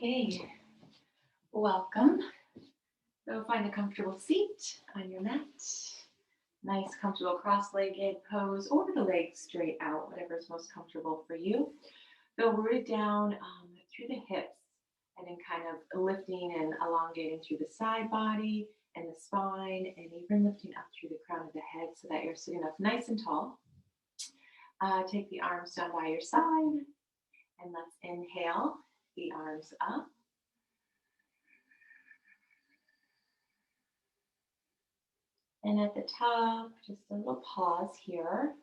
Okay, welcome. So find a comfortable seat on your mat. Nice, comfortable cross-legged pose or the legs straight out, whatever is most comfortable for you. Feel rooted down through the hips and then kind of lifting and elongating through the side body and the spine and even lifting up through the crown of the head so that you're sitting up nice and tall. Take the arms down by your side and let's inhale the arms up. And at the top, just a little pause here.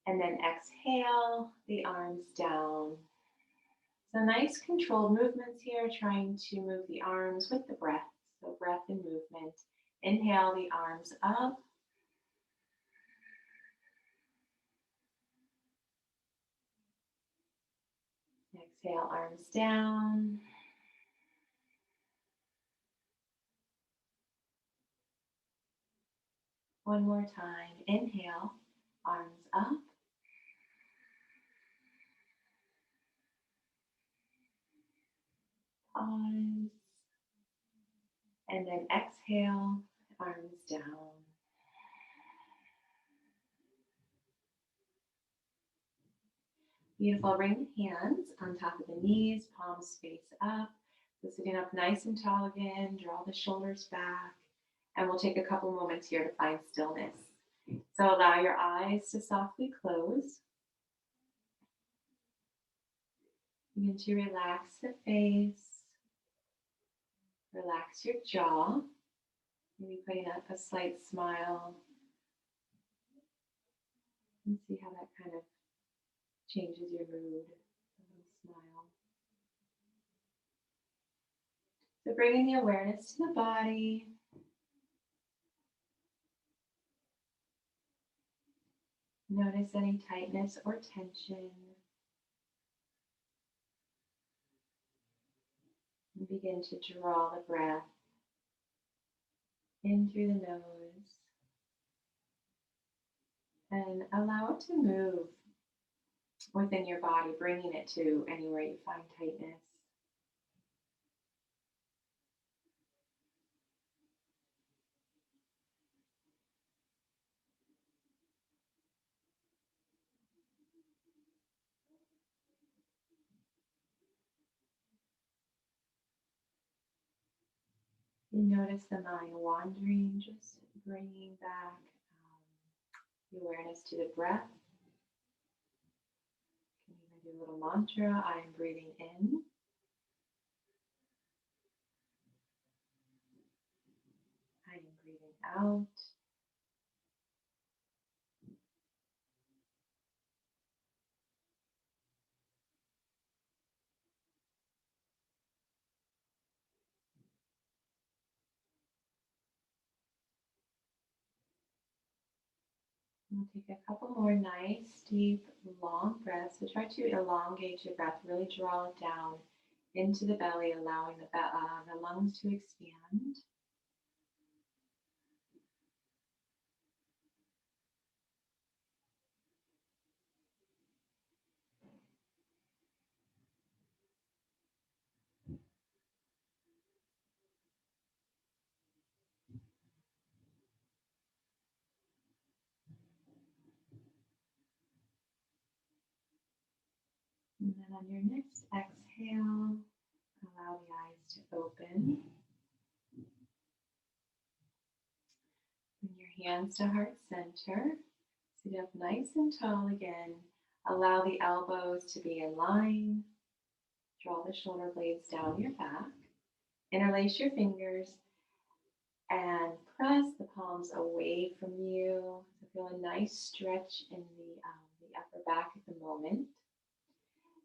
And then exhale the arms down. So nice controlled movements here, trying to move the arms with the breath. So breath and movement. Inhale the arms up. Exhale, arms down. One more time. Inhale, arms up. Pause. And then exhale, arms down. Beautiful. Bring the hands on top of the knees, palms face up. So sitting up nice and tall again, draw the shoulders back. And we'll take a couple moments here to find stillness. So allow your eyes to softly close. Begin to relax the face. Relax your jaw. Maybe putting up a slight smile. And see how that kind of changes your mood. A little smile. So bringing the awareness to the body. Notice any tightness or tension. And begin to draw the breath in through the nose. And allow it to move within your body, bringing it to anywhere you find tightness. You notice the mind wandering, just bringing back the awareness to the breath. You can even do a little mantra. I am breathing in. I am breathing out. We'll take a couple more nice, deep, long breaths. So try to elongate your breath, really draw it down into the belly, allowing the lungs to expand. And then on your next exhale, allow the eyes to open. Bring your hands to heart center. Sit up nice and tall again. Allow the elbows to be in line. Draw the shoulder blades down your back. Interlace your fingers and press the palms away from you. So feel a nice stretch in the upper back at the moment.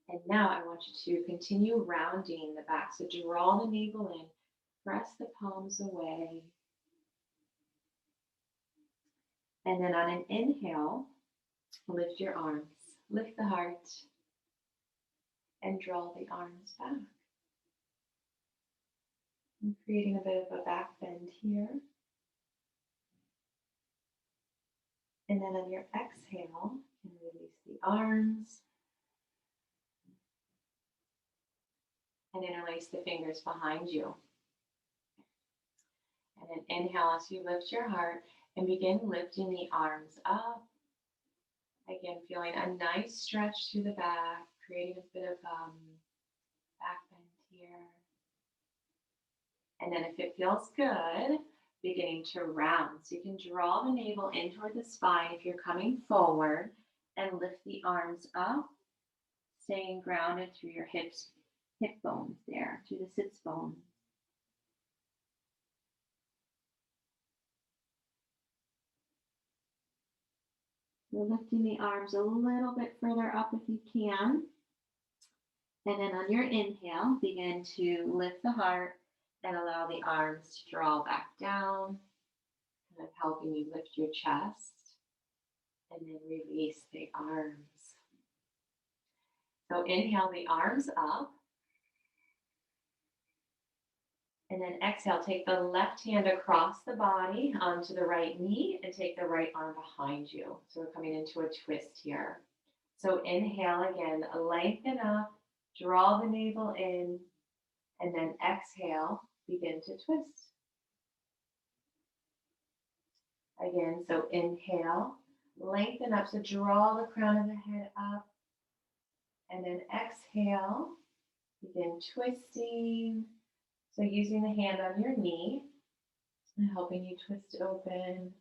And now I want you to continue rounding the back. So draw the navel in, press the palms away. And then on an inhale, lift your arms, lift the heart, and draw the arms back. And creating a bit of a back bend here. And then on your exhale, you can release the arms. and interlace the fingers behind you. And then inhale as you lift your heart and begin lifting the arms up. Again, feeling a nice stretch through the back, creating a bit of back bend here. And then if it feels good, beginning to round. So you can draw the navel in toward the spine if you're coming forward and lift the arms up, staying grounded through your hips, hip bones there, through the sits bones. You're lifting the arms a little bit further up if you can. And then on your inhale, begin to lift the heart and allow the arms to draw back down, kind of helping you lift your chest. And then release the arms. So inhale the arms up. And then exhale, take the left hand across the body onto the right knee and take the right arm behind you. So we're coming into a twist here. So inhale again, lengthen up, draw the navel in, and then exhale, begin to twist. Again, so inhale, lengthen up, so draw the crown of the head up, and then exhale, begin twisting. So using the hand on your knee and helping you twist open.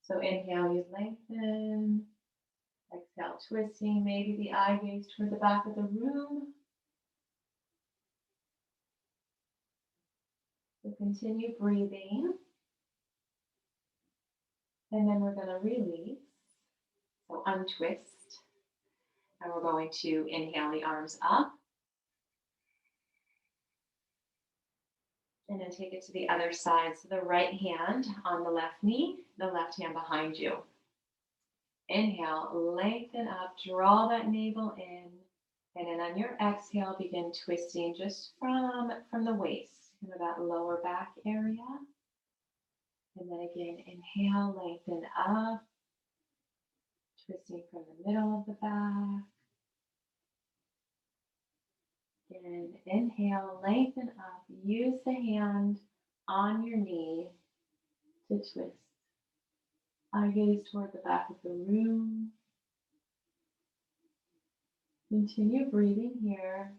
So inhale, you lengthen. Exhale, twisting, maybe the eye gaze toward the back of the room. So continue breathing. And then we're going to release. So untwist. And we're going to inhale the arms up. And then take it to the other side. So the right hand on the left knee, the left hand behind you. Inhale, lengthen up, draw that navel in. And then on your exhale, begin twisting just from the waist, that lower back area. And then again, inhale, lengthen up, twisting from the middle of the back. And inhale, lengthen up, use the hand on your knee to twist. Eye gaze toward the back of the room. Continue breathing here.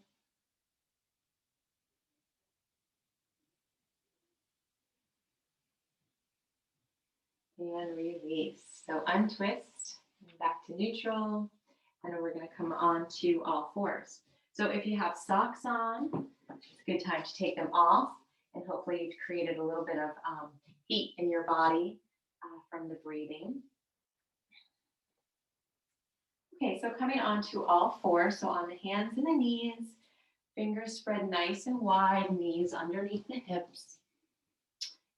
And release. So untwist, back to neutral. And we're going to come on to all fours. So if you have socks on, it's a good time to take them off. And hopefully you've created a little bit of heat in your body from the breathing. Okay, so coming on to all fours. So on the hands and the knees, fingers spread nice and wide, knees underneath the hips.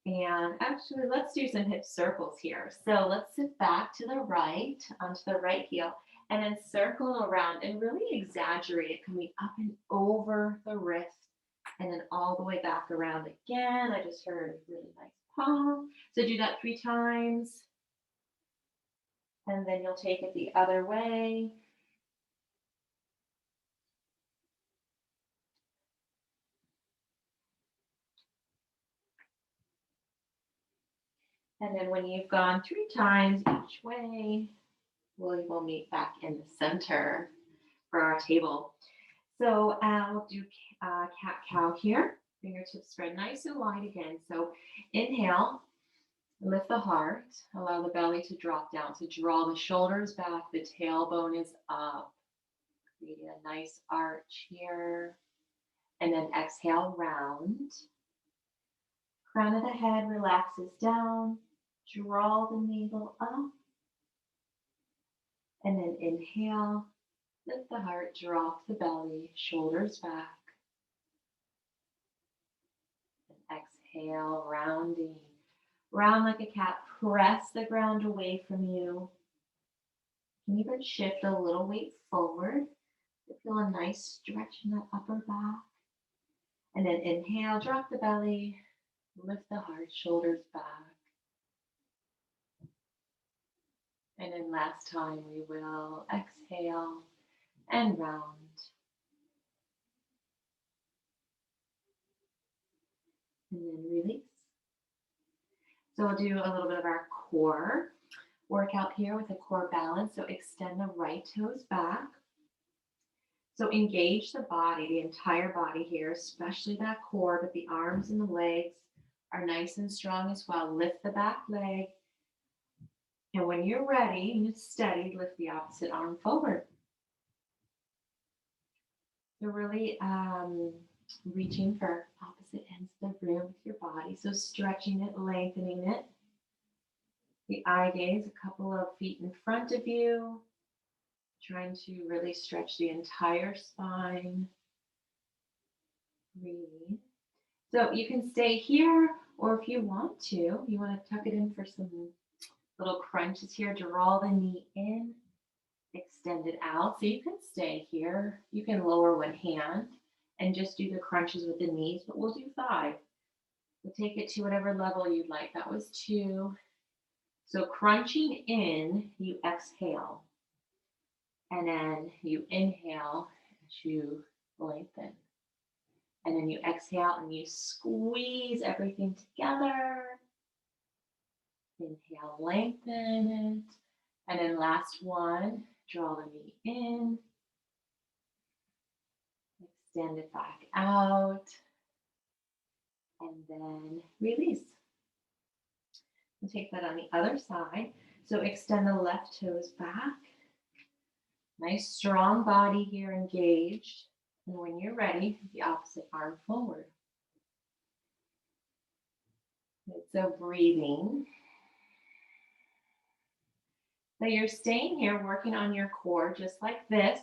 And actually, let's do some hip circles here. So let's sit back to the right, onto the right heel, and then circle around and really exaggerate it, coming up and over the wrist, and then all the way back around again. I just heard a really nice palm. So do that 3 times. And then you'll take it the other way. And then when you've gone 3 times each way, we will meet back in the center for our table. So we'll do cat-cow here. Fingertips spread nice and wide again. So inhale, lift the heart, allow the belly to drop down. So draw the shoulders back, the tailbone is up, creating a nice arch here. And then exhale, round. Crown of the head relaxes down. Draw the navel up. And then inhale, lift the heart, drop the belly, shoulders back. And exhale, rounding. Round like a cat, press the ground away from you. You can even shift a little weight forward to feel a nice stretch in that upper back. And then inhale, drop the belly, lift the heart, shoulders back. And then last time we will exhale and round. and then release. So we'll do a little bit of our core workout here with a core balance. So extend the right toes back. So engage the body, the entire body here, especially that core, but the arms and the legs are nice and strong as well. Lift the back leg. And when you're ready and it's steady, lift the opposite arm forward. So really reaching for opposite ends of the room with your body. So stretching it, lengthening it. The eye gaze, a couple of feet in front of you. Trying to really stretch the entire spine. Breathe. So you can stay here, or if you want to tuck it in for some little crunches here. Draw the knee in, extend it out. So you can stay here. You can lower one hand and just do the crunches with the knees, but we'll do 5. So take it to whatever level you'd like. That was 2. So crunching in, you exhale. And then you inhale as you lengthen. And then you exhale and you squeeze everything together. Inhale, lengthen it. And then last one, draw the knee in. Extend it back out. And then release. We'll take that on the other side. So extend the left toes back. Nice strong body here engaged. And when you're ready, the opposite arm forward. So breathing. So you're staying here working on your core just like this.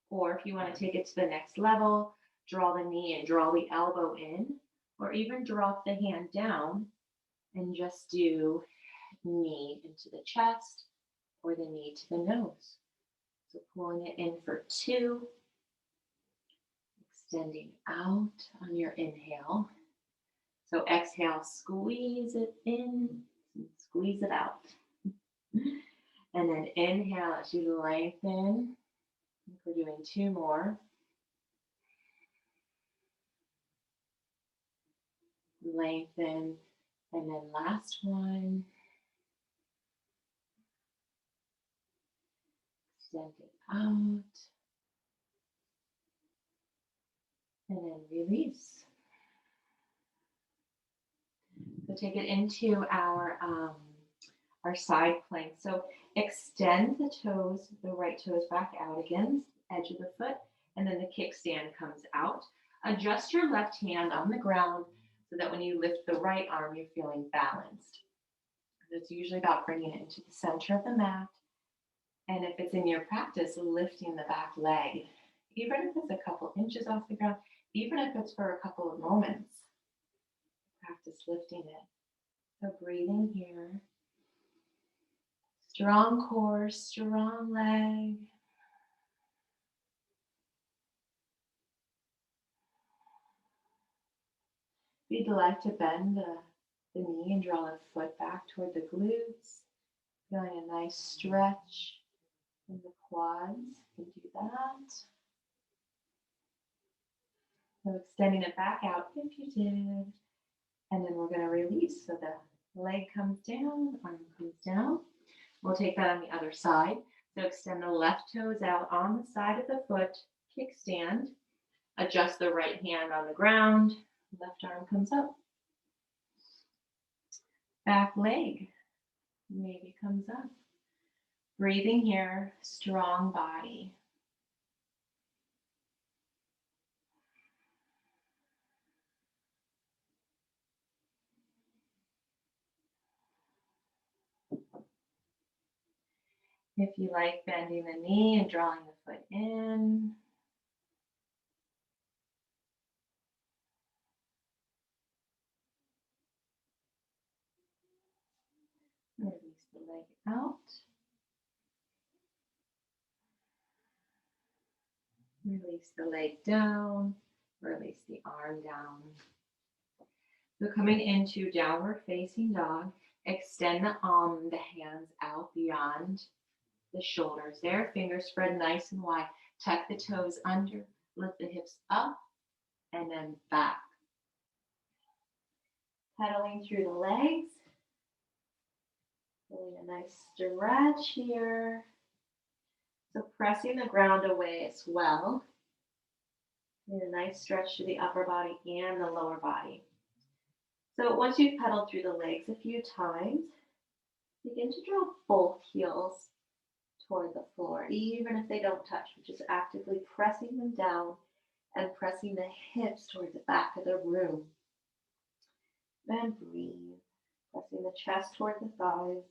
Or if you want to take it to the next level, draw the knee and draw the elbow in. Or even drop the hand down and just do knee into the chest or the knee to the nose. So pulling it in for 2. Extending out on your inhale. So exhale, squeeze it in, squeeze it out. And then inhale as you lengthen. We're doing 2 more. Lengthen. And then last one. Extend it out. And then release. So take it into our side plank. So extend the toes, the right toes back out against the edge of the foot, and then the kickstand comes out. Adjust your left hand on the ground so that when you lift the right arm, you're feeling balanced. It's usually about bringing it into the center of the mat. And if it's in your practice, lifting the back leg, even if it's a couple inches off the ground, even if it's for a couple of moments, practice lifting it. So breathing here. Strong core, strong leg. If you'd like to bend the knee and draw the foot back toward the glutes, feeling a nice stretch in the quads, you can do that. So extending it back out if you did. And then we're going to release. So the leg comes down, arm comes down. We'll take that on the other side. So extend the left toes out on the side of the foot, kickstand. Adjust the right hand on the ground. Left arm comes up. Back leg maybe comes up. Breathing here, strong body. If you like, bending the knee and drawing the foot in. Release the leg out. Release the leg down. Release the arm down. So coming into downward facing dog, extend the hands out beyond the shoulders there. Fingers spread nice and wide. Tuck the toes under. Lift the hips up and then back. Pedaling through the legs. Feeling a nice stretch here. So pressing the ground away as well. And a nice stretch to the upper body and the lower body. So once you've pedaled through the legs a few times, begin to draw both heels toward the floor, even if they don't touch, but just actively pressing them down and pressing the hips toward the back of the room. Then breathe, pressing the chest toward the thighs.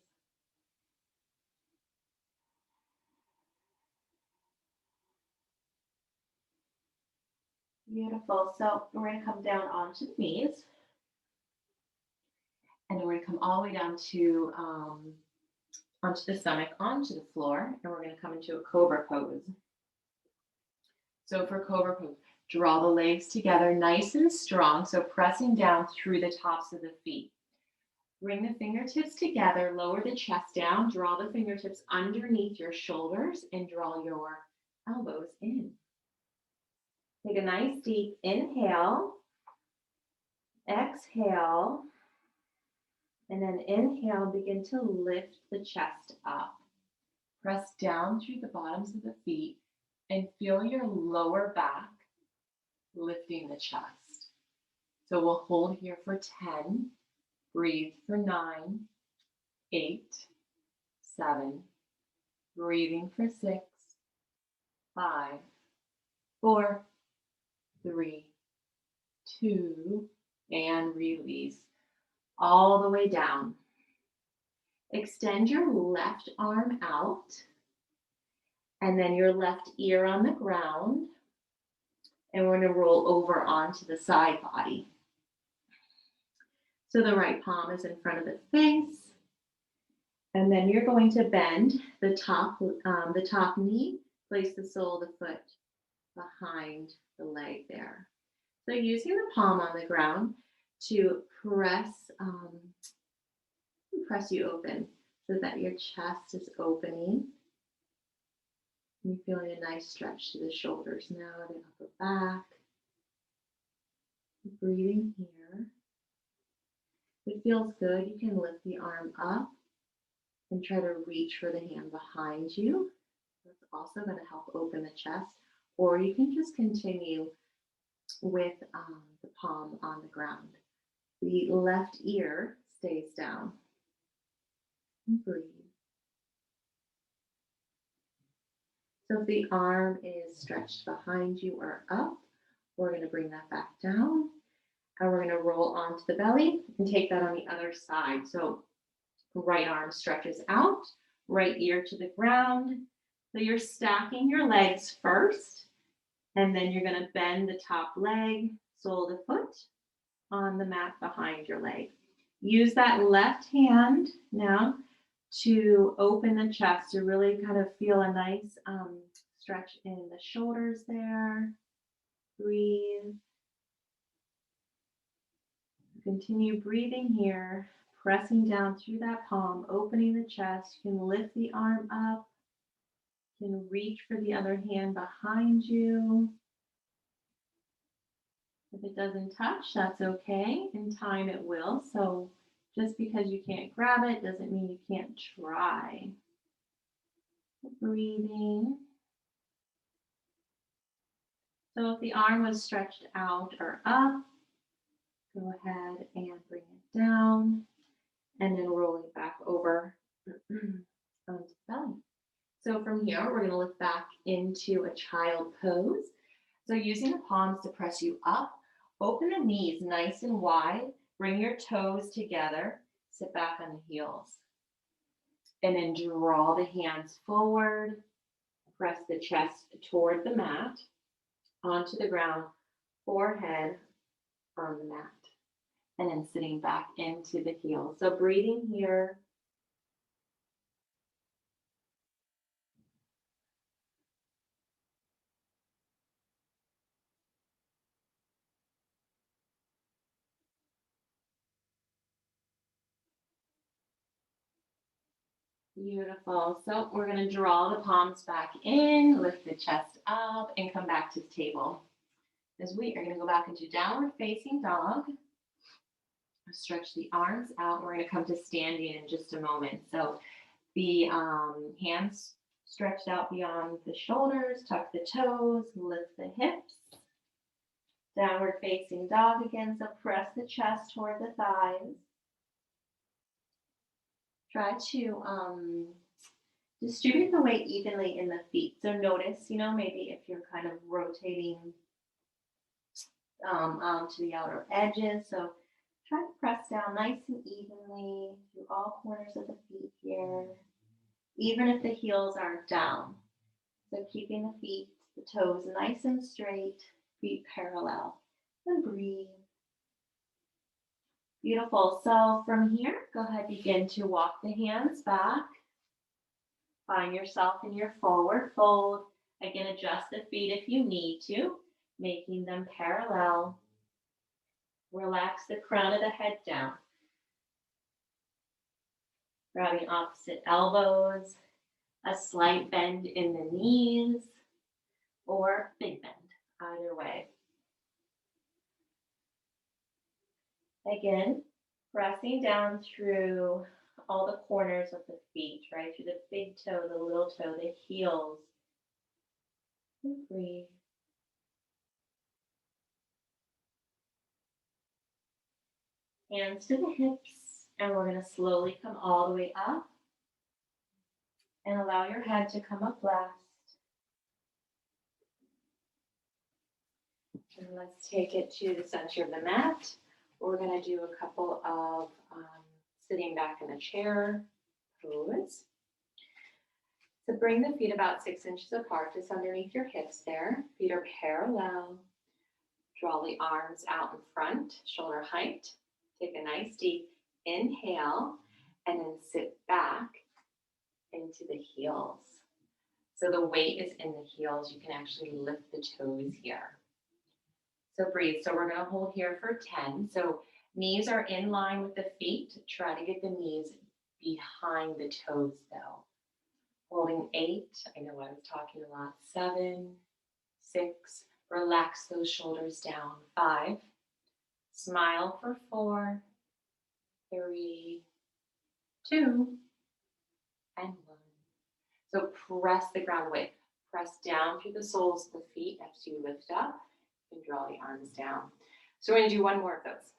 Beautiful. So we're going to come down onto the knees. And we're going to come all the way down to onto the stomach, onto the floor. And we're going to come into a cobra pose. So for cobra pose, draw the legs together nice and strong. So pressing down through the tops of the feet. Bring the fingertips together, lower the chest down, draw the fingertips underneath your shoulders, and draw your elbows in. Take a nice deep inhale, exhale, and then inhale, begin to lift the chest up. Press down through the bottoms of the feet and feel your lower back lifting the chest. So we'll hold here for 10, breathe for 9, 8, 7, breathing for 6, 5, 4, 3, 2, and release all the way down. Extend your left arm out and then your left ear on the ground. And we're going to roll over onto the side body. So the right palm is in front of the face. And then you're going to bend the top knee, place the sole of the foot behind the leg there. So using the palm on the ground to press you open so that your chest is opening. You're feeling a nice stretch to the shoulders now, the upper back. Breathing here. If it feels good, you can lift the arm up and try to reach for the hand behind you. That's also going to help open the chest. Or you can just continue with the palm on the ground. The left ear stays down. And breathe. So if the arm is stretched behind you or up, we're going to bring that back down. And we're going to roll onto the belly and take that on the other side. So right arm stretches out, right ear to the ground. So you're stacking your legs first, and then you're going to bend the top leg, sole of the foot on the mat behind your leg. Use that left hand now to open the chest, to really kind of feel a nice stretch in the shoulders there. Breathe. Continue breathing here, pressing down through that palm, opening the chest. You can lift the arm up. You can reach for the other hand behind you. If it doesn't touch, that's okay. In time it will. So just because you can't grab it doesn't mean you can't try. Breathing. So if the arm was stretched out or up, go ahead and bring it down and then rolling back over onto the belly. So from here, we're going to lift back into a child pose. So using the palms to press you up, open the knees nice and wide, bring your toes together, sit back on the heels. And then draw the hands forward, press the chest toward the mat, onto the ground, forehead on the mat. And then sitting back into the heels. So breathing here. Beautiful. So we're going to draw the palms back in, lift the chest up, and come back to the table. As we are going to go back into downward facing dog. Stretch the arms out. We're going to come to standing in just a moment. So the hands stretched out beyond the shoulders, tuck the toes, lift the hips. Downward facing dog again, so press the chest toward the thighs. Try to distribute the weight evenly in the feet. So notice, maybe if you're kind of rotating onto the outer edges. So try to press down nice and evenly through all corners of the feet here, even if the heels aren't down. So keeping the feet, the toes nice and straight, feet parallel, and breathe. Beautiful. So from here, go ahead, begin to walk the hands back. Find yourself in your forward fold. Again, adjust the feet if you need to, making them parallel. Relax the crown of the head down. Grabbing opposite elbows, a slight bend in the knees, or big bend, either way. Again, pressing down through all the corners of the feet, right? Through the big toe, the little toe, the heels. And breathe. Hands to the hips, and we're going to slowly come all the way up. And allow your head to come up last. And let's take it to the center of the mat. We're going to do a couple of sitting back in the chair pose. So bring the feet about 6 inches apart, just underneath your hips there. Feet are parallel. Draw the arms out in front, shoulder height. Take a nice deep inhale, and then sit back into the heels. So the weight is in the heels. You can actually lift the toes here. So breathe. So we're going to hold here for 10. So knees are in line with the feet. Try to get the knees behind the toes though. Holding 8. I know I was talking a lot. 7, 6. Relax those shoulders down. 5. Smile for 4, 3, 2, and 1. So press the ground away. Press down through the soles of the feet as you lift up and draw the arms down. So we're going to do one more of those.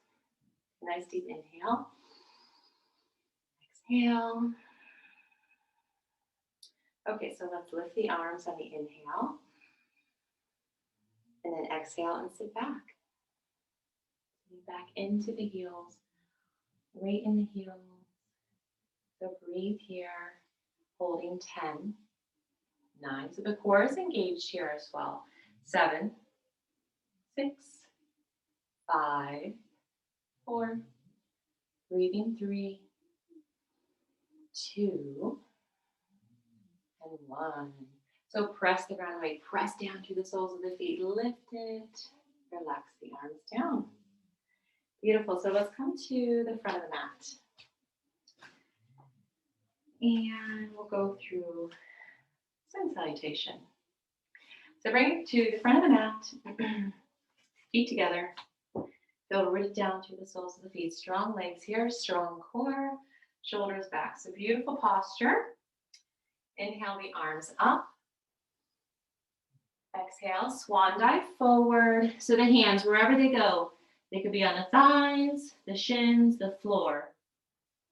Nice deep inhale. Exhale. Okay, so let's lift the arms on the inhale. And then exhale and sit back. Back into the heels. Right in the heels. So breathe here. Holding 10. 9. So the core is engaged here as well. 7, 6, 5, 4. Breathing 3, 2, and 1. So press the ground away. Press down through the soles of the feet. Lift it. Relax the arms down. Beautiful. So let's come to the front of the mat. And we'll go through sun salutation. So bring it to the front of the mat. Feet together. Go right down through the soles of the feet. Strong legs here. Strong core. Shoulders back. So beautiful posture. Inhale the arms up. Exhale, swan dive forward. So the hands, wherever they go, they could be on the thighs, the shins, the floor.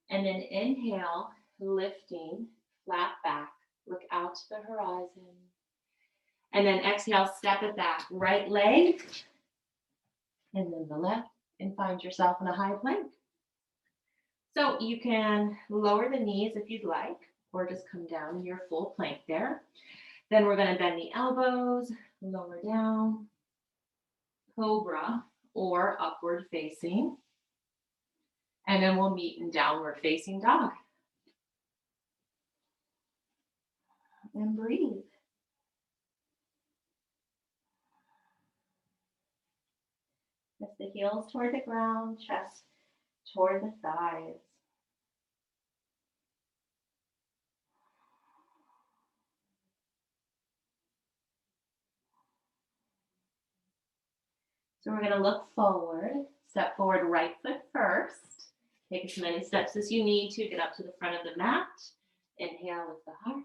And then inhale, lifting, flat back. Look out to the horizon. And then exhale, step it back. Right leg, and then the left, and find yourself in a high plank. So you can lower the knees if you'd like, or just come down in your full plank there. Then we're going to bend the elbows, lower down, cobra, or upward facing. And then we'll meet in downward facing dog. And breathe. Lift the heels toward the ground, chest toward the thighs. So we're going to look forward. Step forward, right foot first. Take as many steps as you need to get up to the front of the mat. Inhale with the heart.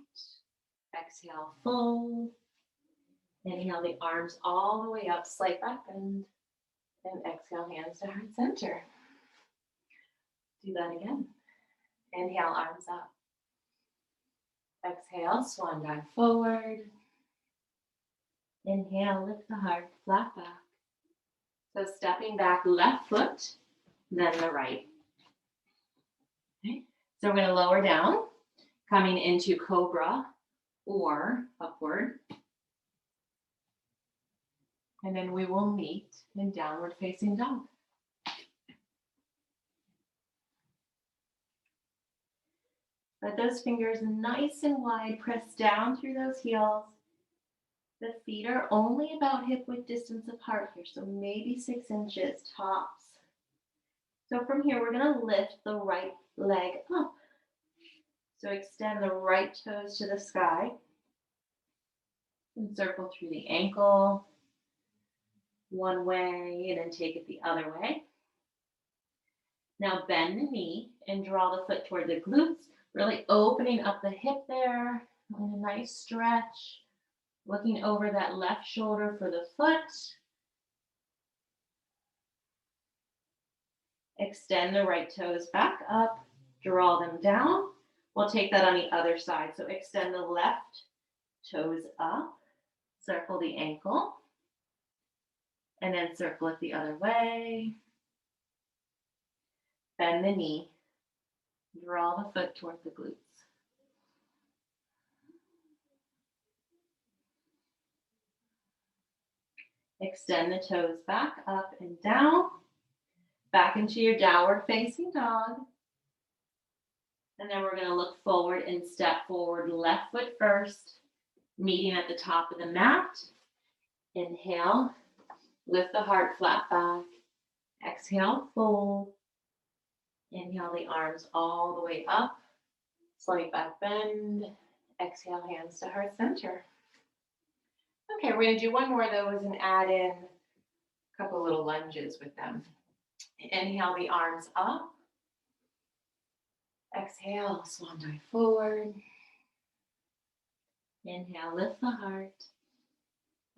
Exhale, fold. Inhale the arms all the way up, slight back bend. And exhale, hands to heart center. Do that again. Inhale, arms up. Exhale, swan dive forward. Inhale, lift the heart, flat back. So stepping back, left foot, then the right. Okay. So we're going to lower down, coming into cobra or upward. And then we will meet in downward facing dog. Let those fingers nice and wide, press down through those heels. The feet are only about hip width distance apart here, so maybe 6 inches tops. So from here, we're going to lift the right leg up. So extend the right toes to the sky and circle through the ankle one way and then take it the other way. Now bend the knee and draw the foot toward the glutes, really opening up the hip there, and a nice stretch. Looking over that left shoulder for the foot. Extend the right toes back up, draw them down. We'll take that on the other side. So extend the left toes up, circle the ankle, and then circle it the other way. Bend the knee, draw the foot toward the glutes. Extend the toes back up and down, back into your downward facing dog. And then we're going to look forward and step forward, left foot first, meeting at the top of the mat. Inhale, lift the heart flat back. Exhale, fold. Inhale the arms all the way up, slight back bend. Exhale, hands to heart center. Okay, we're going to do one more of those and add in a couple little lunges with them. Inhale the arms up. Exhale, swan dive forward. Inhale, lift the heart.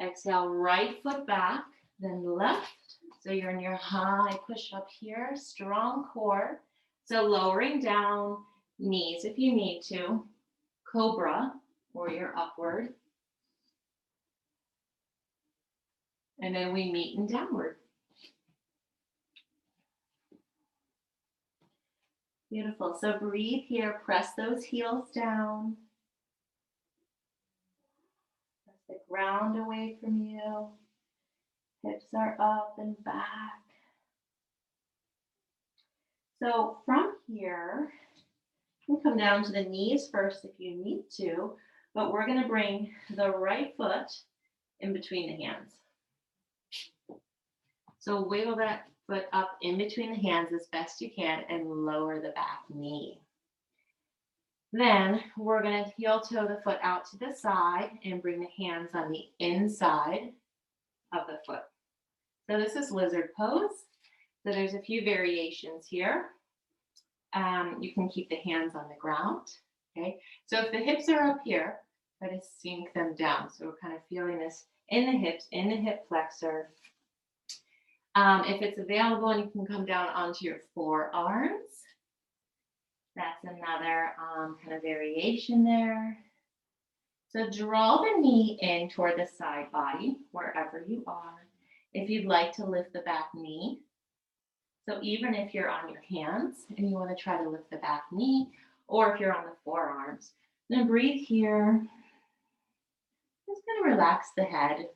Exhale, right foot back, then left. So you're in your high push up here, strong core. So lowering down, knees if you need to. Cobra, or your upward. And then we meet in downward. Beautiful. So breathe here. Press those heels down. Press the ground away from you. Hips are up and back. So from here, you can come down to the knees first if you need to, but we're going to bring the right foot in between the hands. So wiggle that foot up in between the hands as best you can and lower the back knee. Then we're going to heel toe the foot out to the side and bring the hands on the inside of the foot. So this is lizard pose. So there's a few variations here. You can keep the hands on the ground. Okay. So if the hips are up here, try to sink them down. So we're kind of feeling this in the hips, in the hip flexor. If it's available and you can come down onto your forearms, that's another kind of variation there. So draw the knee in toward the side body, wherever you are. If you'd like to lift the back knee, so even if you're on your hands and you want to try to lift the back knee, or if you're on the forearms, then breathe here. Just going to relax the head.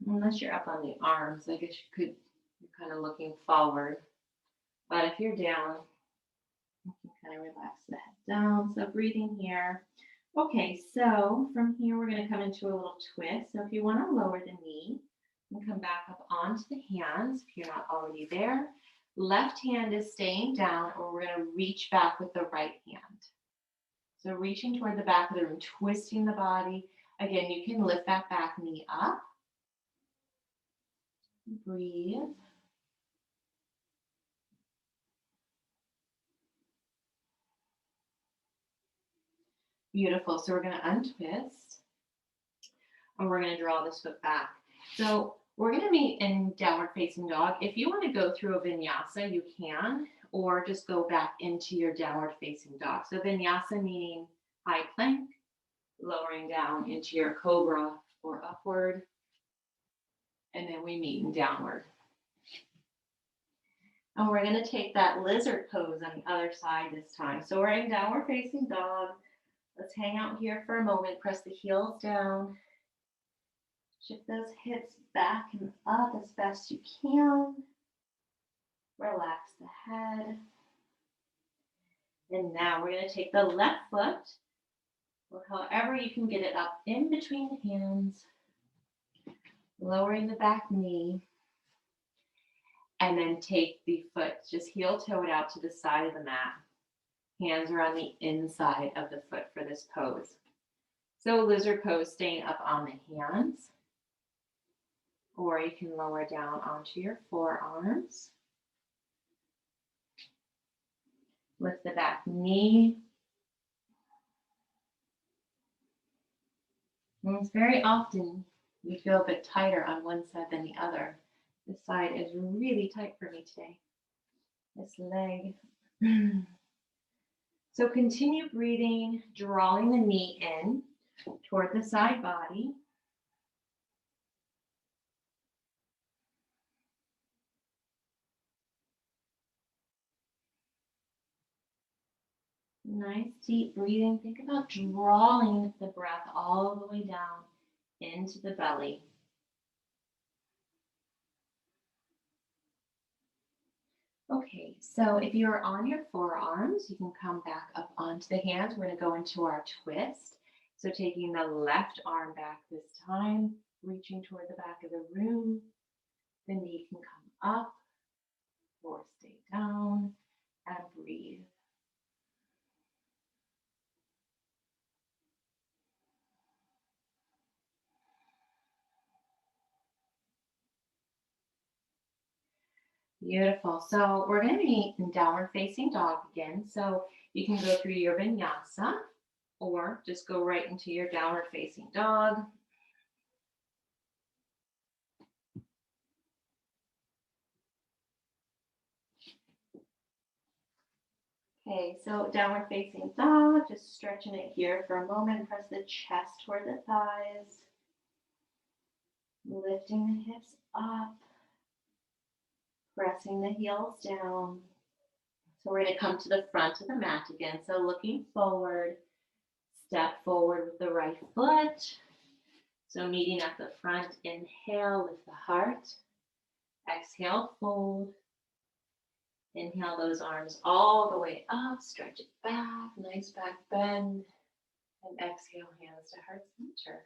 Unless you're up on the arms, I guess you're kind of looking forward. But if you're down, you can kind of relax the head down. So breathing here. Okay, so from here, we're going to come into a little twist. So if you want to lower the knee and come back up onto the hands, if you're not already there, left hand is staying down, or we're going to reach back with the right hand. So reaching toward the back of the room, twisting the body. Again, you can lift that back knee up. Breathe. Beautiful. So we're going to untwist and we're going to draw this foot back. So we're going to meet in downward facing dog. If you want to go through a vinyasa, you can, or just go back into your downward facing dog. So vinyasa meaning high plank, lowering down into your cobra or upward, and then we meet in downward. And we're going to take that lizard pose on the other side this time. So we're in downward facing dog. Let's hang out here for a moment. Press the heels down. Shift those hips back and up as best you can. Relax the head. And now we're going to take the left foot, or however you can get it up in between the hands, lowering the back knee. And then take the foot, just heel toe it out to the side of the mat. Hands are on the inside of the foot for this pose. So lizard pose, staying up on the hands. Or you can lower down onto your forearms. Lift the back knee. And it's very often you feel a bit tighter on one side than the other. This side is really tight for me today. This leg. So continue breathing, drawing the knee in toward the side body. Nice deep breathing. Think about drawing the breath all the way down into the belly. Okay, so if you're on your forearms, you can come back up onto the hands. We're going to go into our twist. So taking the left arm back this time, reaching toward the back of the room. The knee can come up or stay down, and breathe. Beautiful. So we're going to be in downward facing dog again. So you can go through your vinyasa or just go right into your downward facing dog. Okay, so downward facing dog, just stretching it here for a moment. Press the chest toward the thighs. Lifting the hips up. Pressing the heels down. So we're going to come to the front of the mat again. So looking forward, step forward with the right foot. So meeting at the front, inhale, lift the heart. Exhale, fold. Inhale those arms all the way up, stretch it back, nice back bend. And exhale, hands to heart center.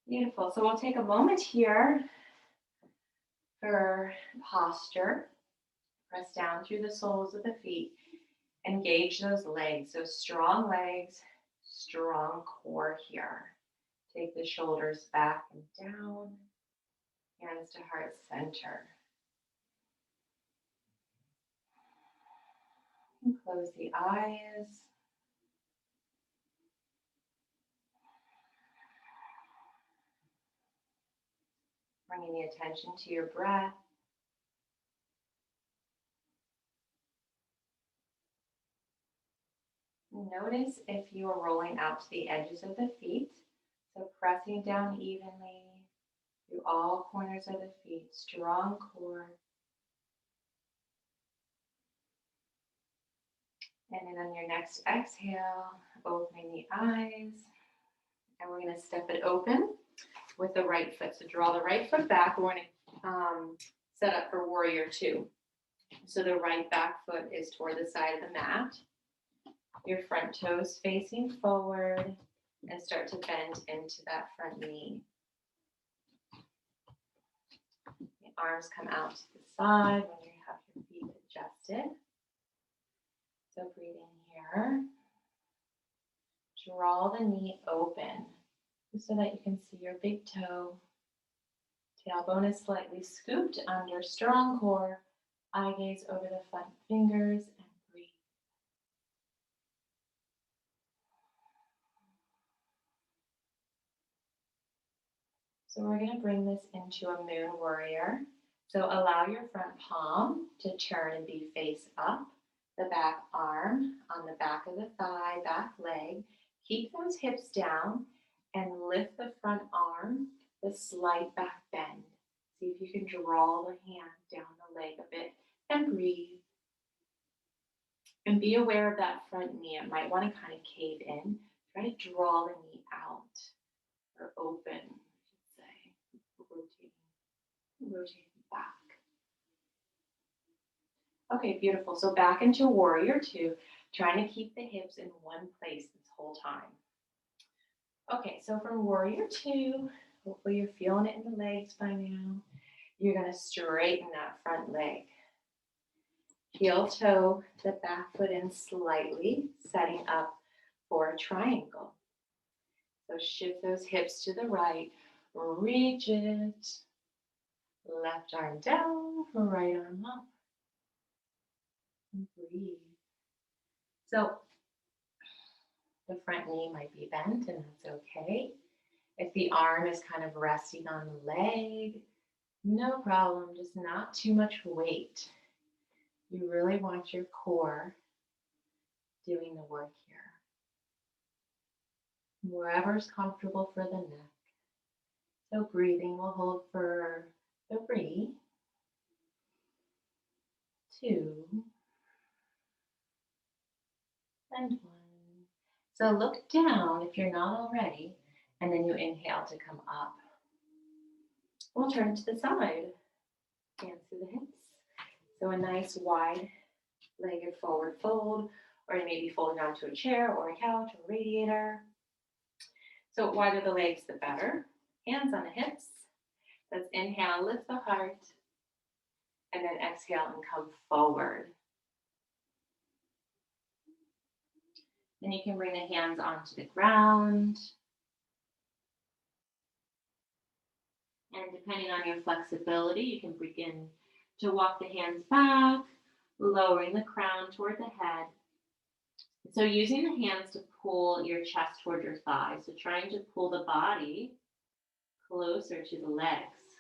Beautiful. So we'll take a moment here for posture. Press down through the soles of the feet. Engage those legs. So strong legs, strong core here. Take the shoulders back and down. Hands to heart center. And close the eyes. Bringing the attention to your breath. Notice if you are rolling out to the edges of the feet. So pressing down evenly through all corners of the feet. Strong core. And then on your next exhale, opening the eyes. And we're going to step it open with the right foot. So draw the right foot back. We're going to set up for warrior two. So the right back foot is toward the side of the mat. Your front toes facing forward and start to bend into that front knee. The arms come out to the side when you have your feet adjusted. So breathe in here. Draw the knee open so that you can see your big toe Tailbone is slightly scooped under, strong core. Eye gaze over the front fingers and breathe. So we're going to bring this into a moon warrior. So allow your front palm to turn and be face up. The back arm on the back of the thigh, back leg. Keep those hips down and lift the front arm, the slight back bend. See if you can draw the hand down the leg a bit and breathe. And be aware of that front knee. It might want to kind of cave in. Try to draw the knee out or open, I should say. Rotating back. Okay, beautiful. So back into warrior two, trying to keep the hips in one place this whole time. Okay, so from warrior two, hopefully you're feeling it in the legs by now. You're going to straighten that front leg. Heel toe the back foot in slightly, setting up for a triangle. So shift those hips to the right, reach it. Left arm down, right arm up. And breathe. So the front knee might be bent, and that's okay. If the arm is kind of resting on the leg, no problem, just not too much weight. You really want your core doing the work here. Wherever's comfortable for the neck. So breathing will hold for 3, 2, and 1. So look down if you're not already, and then you inhale to come up. We'll turn to the side, hands through the hips. So a nice wide-legged forward fold, or you may be folding onto a chair or a couch or radiator. So the wider the legs, the better. Hands on the hips. Let's inhale, lift the heart, and then exhale and come forward. Then you can bring the hands onto the ground. And depending on your flexibility, you can begin to walk the hands back, lowering the crown toward the head. So using the hands to pull your chest toward your thighs. So trying to pull the body closer to the legs.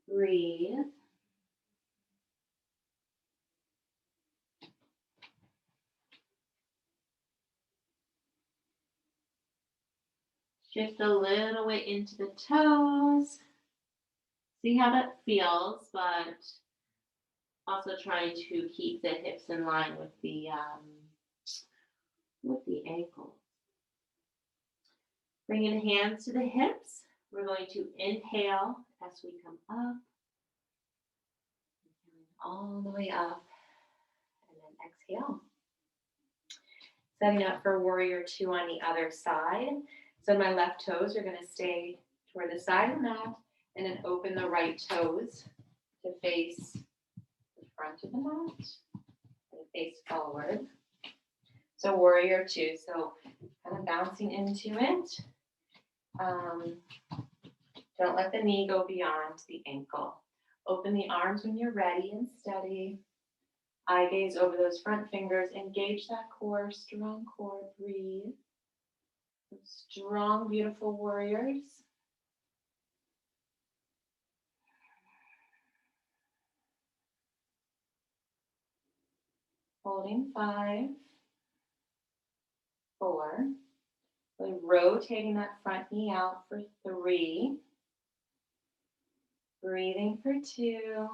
Breathe. Shift a little weight into the toes. See how that feels, but also trying to keep the hips in line with the ankle. Bringing the hands to the hips. We're going to inhale as we come up. All the way up. And then exhale. Setting up for warrior two on the other side. So my left toes are going to stay toward the side of the mat, and then open the right toes to face the front of the mat and face forward. So warrior two, so kind of bouncing into it. Don't let the knee go beyond the ankle. Open the arms when you're ready and steady. Eye gaze over those front fingers. Engage that core, strong core. Breathe. Strong, beautiful warriors. Holding 5, 4. Really rotating that front knee out for 3. Breathing for 2.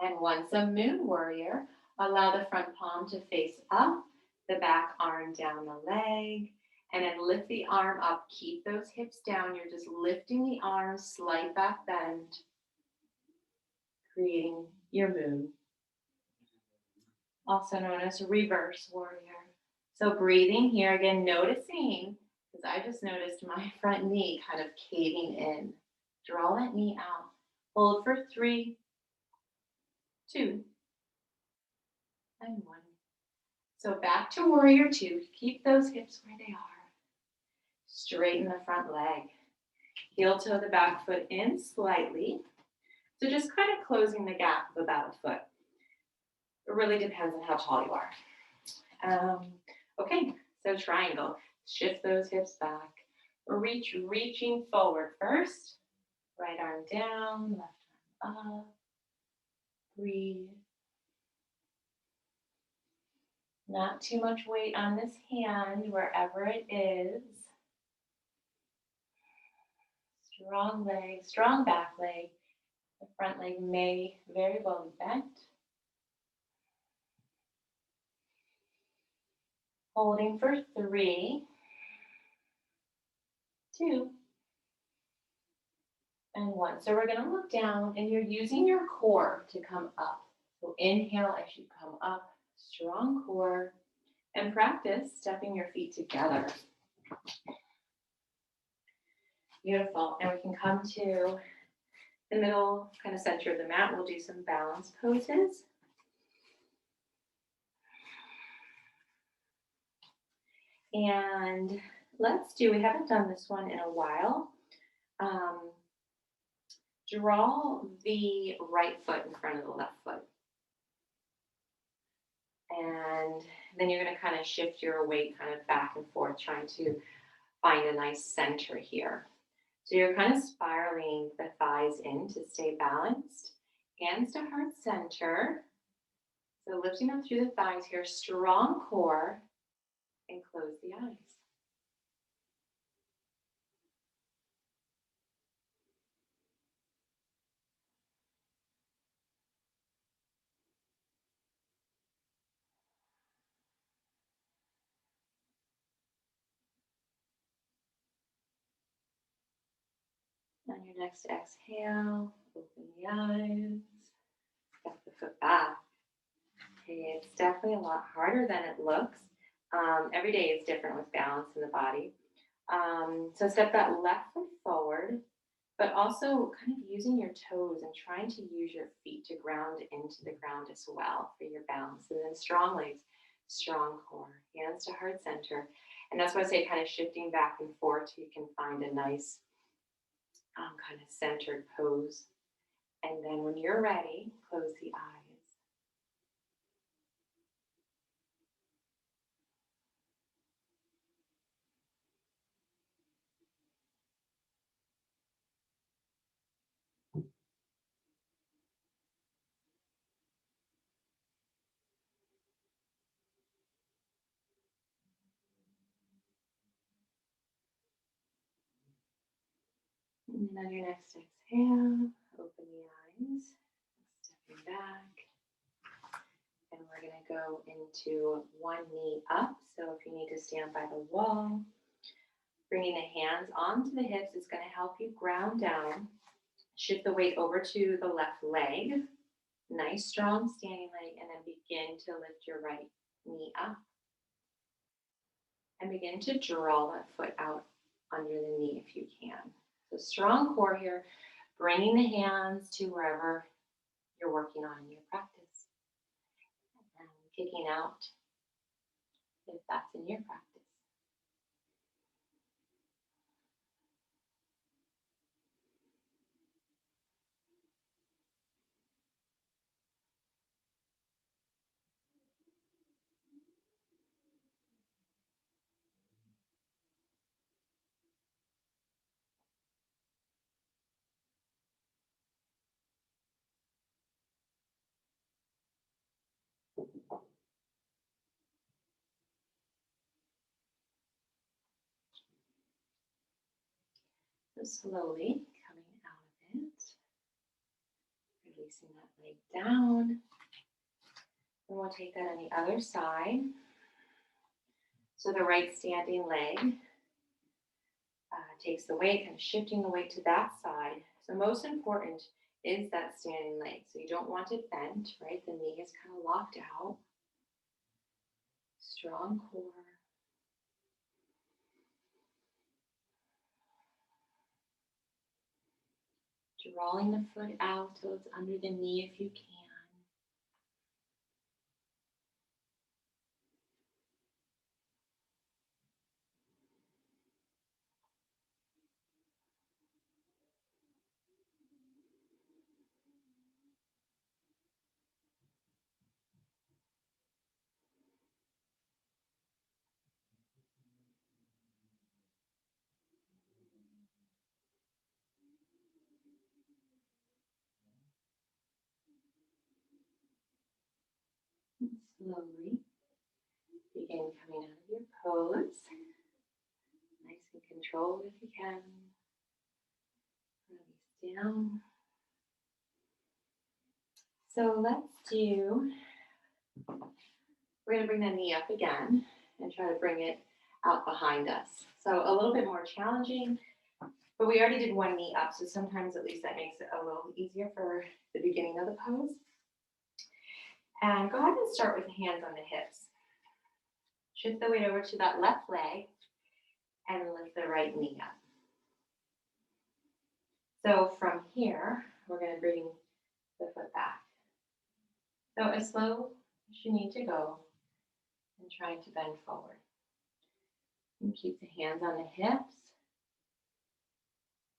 And 1. So moon warrior. Allow the front palm to face up, the back arm down the leg, and then lift the arm up. Keep those hips down. You're just lifting the arm, slight back bend, creating your moon. Also known as reverse warrior. So breathing here again, noticing, because I just noticed my front knee kind of caving in. Draw that knee out. Hold for 3, 2, and 1. So back to warrior two. Keep those hips where they are. Straighten the front leg. Heel toe the back foot in slightly. So just kind of closing the gap of about a foot. It really depends on how tall you are. Okay, so triangle. Shift those hips back. Reaching forward first. Right arm down, left arm up. Breathe. Not too much weight on this hand, wherever it is. Strong leg, strong back leg. The front leg may very well be bent. Holding for 3, 2, and 1. So we're going to look down, and you're using your core to come up. So inhale as you come up, strong core, and practice stepping your feet together. Beautiful. And we can come to the middle, kind of center of the mat. We'll do some balance poses. And we haven't done this one in a while. Draw the right foot in front of the left foot. And then you're going to kind of shift your weight kind of back and forth, trying to find a nice center here. So you're kind of spiraling the thighs in to stay balanced. Hands to heart center. So lifting up through the thighs here, strong core, and close the eyes. On your next exhale, open the eyes, step the foot back. Okay, it's definitely a lot harder than it looks. Every day is different with balance in the body. So step that left foot forward, but also kind of using your toes and trying to use your feet to ground into the ground as well for your balance. And then strong legs, strong core, hands to heart center. And that's why I say kind of shifting back and forth so you can find a nice kind of centered pose. And then when you're ready, close the eyes. And then on your next exhale, open the eyes, stepping back. And we're going to go into one knee up. So if you need to stand by the wall, bringing the hands onto the hips is going to help you ground down. Shift the weight over to the left leg. Nice, strong standing leg. And then begin to lift your right knee up. And begin to draw that foot out under the knee if you can. So strong core here, bringing the hands to wherever you're working on in your practice. And kicking out if that's in your practice. So slowly coming out of it, releasing that leg down. And we'll take that on the other side. So the right standing leg takes the weight, kind of shifting the weight to that side. So most important is that standing leg. So you don't want it bent, right? The knee is kind of locked out. Strong core. Drawing the foot out till it's under the knee if you can. slowly begin coming out of your pose. Nice and controlled if you can. Release down. So we're going to bring that knee up again and try to bring it out behind us. So a little bit more challenging, but we already did one knee up, so sometimes at least that makes it a little easier for the beginning of the pose. And go ahead and start with the hands on the hips. Shift the weight over to that left leg and lift the right knee up. So from here, we're going to bring the foot back. So as slow as you need to go and trying to bend forward. And keep the hands on the hips.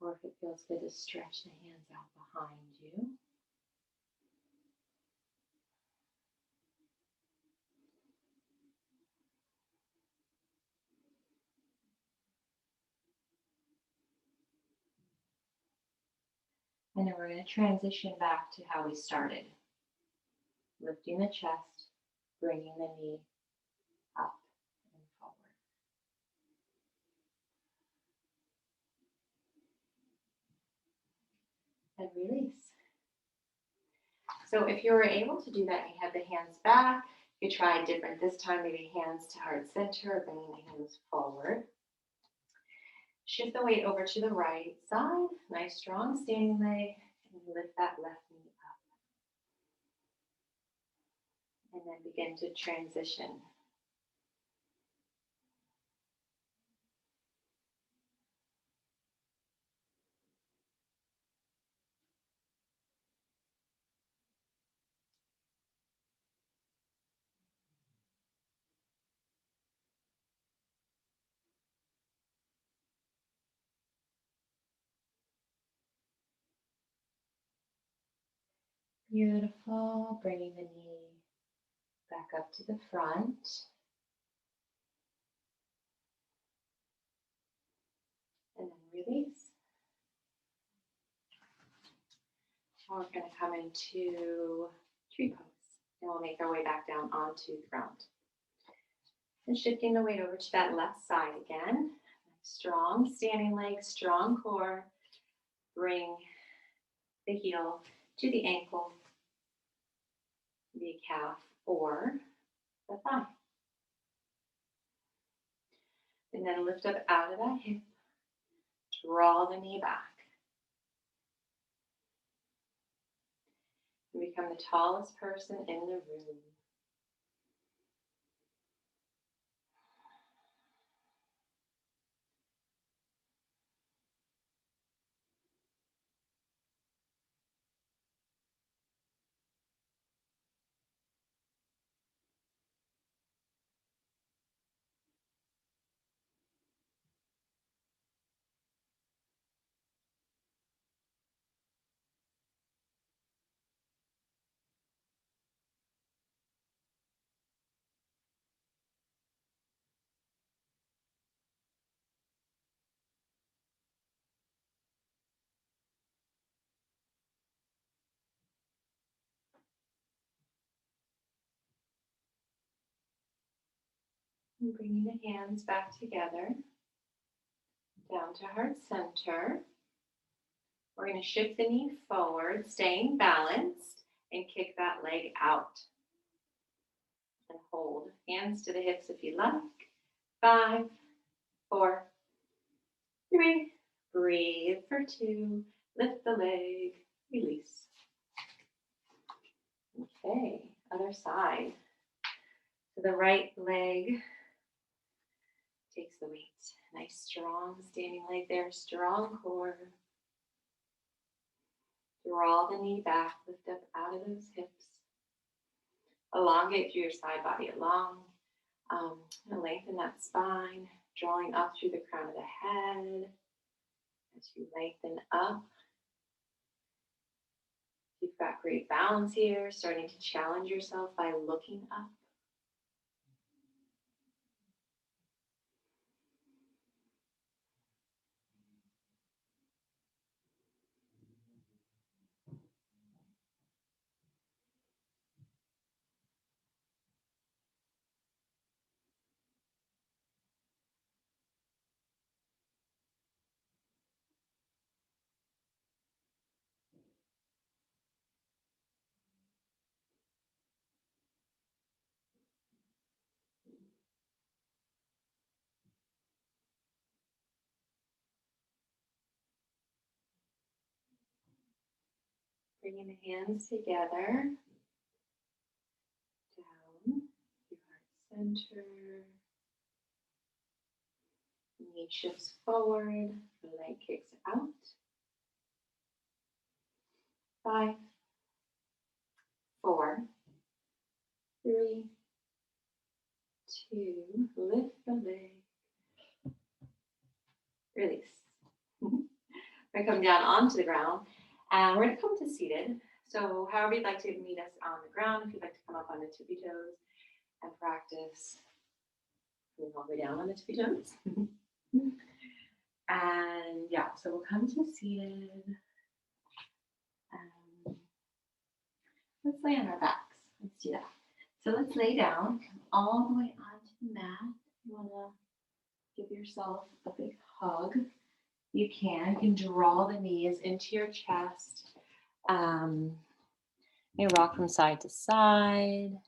Or if it feels good to stretch the hands out behind you. And then we're going to transition back to how we started. Lifting the chest, bringing the knee up and forward. And release. So if you were able to do that, you have the hands back. You try different this time, maybe hands to heart center, bringing the hands forward. Shift the weight over to the right side. Nice strong standing leg. And lift that left knee up. And then begin to transition. Beautiful. Bringing the knee back up to the front. And then release. Now we're going to come into tree pose. And we'll make our way back down onto the ground. And shifting the weight over to that left side again. Strong standing leg, strong core. Bring the heel to the ankle, the calf, or the thigh. And then lift up out of that hip. Draw the knee back. And become the tallest person in the room. And bringing the hands back together, down to heart center. We're going to shift the knee forward, staying balanced, and kick that leg out. And hold. Hands to the hips if you like. 5, 4, 3. Breathe for 2. Lift the leg. Release. Okay, other side. So the right leg takes the weight. Nice, strong standing leg there. Strong core. Draw the knee back. Lift up out of those hips. Elongate through your side body along. Lengthen that spine. Drawing up through the crown of the head. As you lengthen up. You've got great balance here. Starting to challenge yourself by looking up. Bringing the hands together, down, your heart center. Knee shifts forward, the leg kicks out. 5, 4, 3, 2, lift the leg, release. We're going to come down onto the ground, and we're going to come to seated. So however you'd like to meet us on the ground, if you'd like to come up on the tippy toes and practice going all the way down on the tippy toes. And yeah, so we'll come to seated. Let's lay on our backs. Let's do that. So let's lay down, come all the way onto the mat. You want to give yourself a big hug. You can draw the knees into your chest. You rock from side to side.